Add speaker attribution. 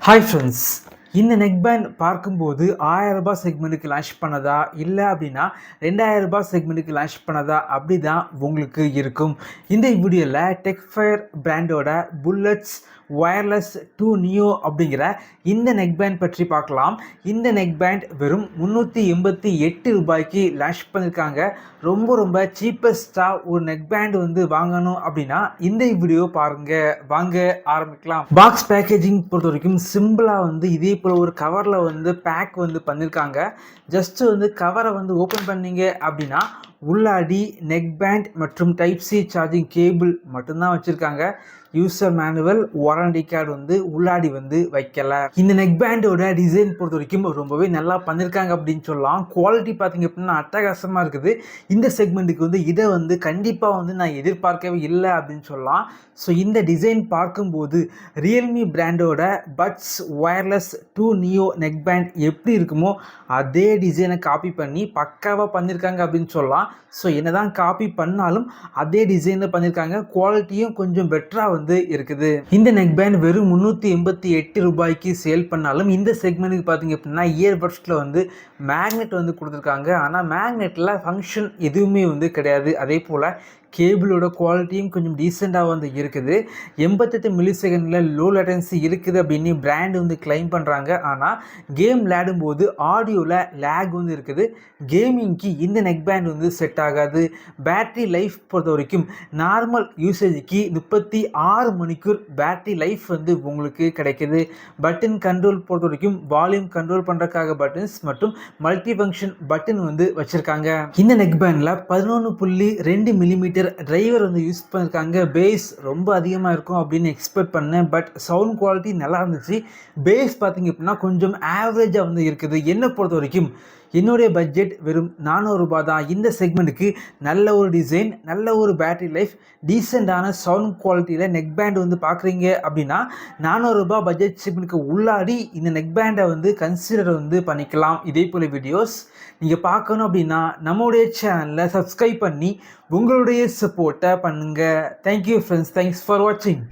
Speaker 1: Hi friends, இந்த neck band பார்க்கும்போது ரூ. 1000 செக்மெண்ட்டுக்கு லான்ச் பண்ணதா இல்லை அப்படின்னா ரூ. 2000 செக்மெண்ட்டுக்கு லான்ச் பண்ணதா அப்படி தான் உங்களுக்கு இருக்கும். இந்த வீடியோவில் டெக்ஃபயர் பிராண்டோட புல்லட்ஸ் ஒயர்லெஸ் 2 நியோ அப்படிங்கிற இந்த நெக் பேண்ட் பற்றி பார்க்கலாம். இந்த நெக் பேண்ட் வெறும் ரூ. 388 லான்ச் பண்ணியிருக்காங்க. ரொம்ப சீப்பஸ்ட்டாக ஒரு நெக் பேண்ட் வாங்கணும் அப்படின்னா இந்த வீடியோ பாருங்கள். வாங்க ஆரம்பிக்கலாம். பாக்ஸ் பேக்கேஜிங் பொறுத்த வரைக்கும் சிம்பிளாக இதே போல் ஒரு கவரில் பேக் பண்ணியிருக்காங்க. ஜஸ்ட்டு கவரை ஓப்பன் பண்ணீங்க அப்படின்னா உள்ளாடி நெக் பேண்ட் மற்றும் டைப் சி சார்ஜிங் கேபிள் மட்டும்தான் வச்சுருக்காங்க. யூசர் மேனுவல், வாரண்டி கார்டு உள்ளாடி வைக்கல. இந்த நெக் பேண்டோட டிசைன் பொறுத்த வரைக்கும் ரொம்பவே நல்லா பண்ணியிருக்காங்க அப்படின்னு சொல்லலாம். குவாலிட்டி பார்த்தீங்க அப்படின்னா அட்டகாசமாக இருக்குது. இந்த செக்மெண்ட்டுக்கு இதை கண்டிப்பாக நான் எதிர்பார்க்கவே இல்லை அப்படின்னு சொல்லலாம். ஸோ இந்த டிசைன் பார்க்கும்போது ரியல்மி பிராண்டோட buds wireless 2 neo neck band எப்படி இருக்குமோ அதே டிசைனை காப்பி பண்ணி பக்காவாக பண்ணியிருக்காங்க அப்படின்னு சொல்லலாம். ஸோ என்ன தான் காப்பி பண்ணாலும் அதே டிசைனில் பண்ணியிருக்காங்க. குவாலிட்டியும் கொஞ்சம் பெட்டராக இருக்குது. இந்த நெக் பேண்ட் வெறும் ரூ. 388 சேல் பண்ணாலும் இந்த செக்மெண்ட்டுக்கு பார்த்தீங்க அப்படின்னா இயர்பட்ஸில் மேக்னெட் கொடுத்துருக்காங்க. ஆனால் மேக்னெட்டில் ஃபங்க்ஷன் எதுவுமே கிடையாது. அதே போல் கேபிளோட குவாலிட்டியும் கொஞ்சம் டீசெண்டாக இருக்குது. 88 மில்லி செகண்டில் லோ லேட்டன்சி இருக்குது அப்படின்னு பிராண்ட் கிளைம் பண்ணுறாங்க. ஆனால் கேம் விளையாடும்போது ஆடியோவில் லேக் இருக்குது. கேமிங்க்கு இந்த நெக் பேண்ட் செட் ஆகாது. பேட்ரி லைஃப் பொறுத்த வரைக்கும் நார்மல் யூசேஜுக்கு 36 மணிக்கூர் பேட்ரி லைஃப் உங்களுக்கு கிடைக்கிது. பட்டன் கண்ட்ரோல் பொறுத்த வரைக்கும் வால்யூம் கண்ட்ரோல் பண்ணுறதுக்காக பட்டன்ஸ் மற்றும் மல்டி ஃபங்க்ஷன் பட்டன் வச்சுருக்காங்க. இந்த நெக் பேண்டில் 11.2 மில்லிமீட்டர் டிரைவர் யூஸ் பண்ணியிருக்காங்க. பேஸ் ரொம்ப அதிகமாக இருக்கும் அப்படின்னு எக்ஸ்பெக்ட் பண்ணேன். பட் சவுண்ட் குவாலிட்டி நல்லா இருந்துச்சு. பேஸ் பார்த்தீங்க அப்படின்னா கொஞ்சம் ஆவரேஜாக இருக்குது. என்னை பொறுத்த வரைக்கும் என்னுடைய பட்ஜெட் வெறும் ரூ. 400 தான். இந்த செக்மெண்ட்டுக்கு நல்ல ஒரு டிசைன், நல்ல ஒரு பேட்டரி லைஃப், டீசெண்டான சவுண்ட் குவாலிட்டியில் நெக் பேண்ட் பார்க்குறீங்க அப்படின்னா ரூ. 400 பட்ஜெட் செக்மெண்ட்டுக்கு உள்ளாடி இந்த நெக் பேண்டை கன்சிடர் பண்ணிக்கலாம். இதே போல் வீடியோஸ் நீங்கள் பார்க்கணும் அப்படின்னா நம்மளுடைய சேனலில் சப்ஸ்கிரைப் பண்ணி உங்களுடைய சப்போர்ட்டை பண்ணுங்கள். Thank you friends. தேங்க்ஸ் ஃபார் வாட்சிங்.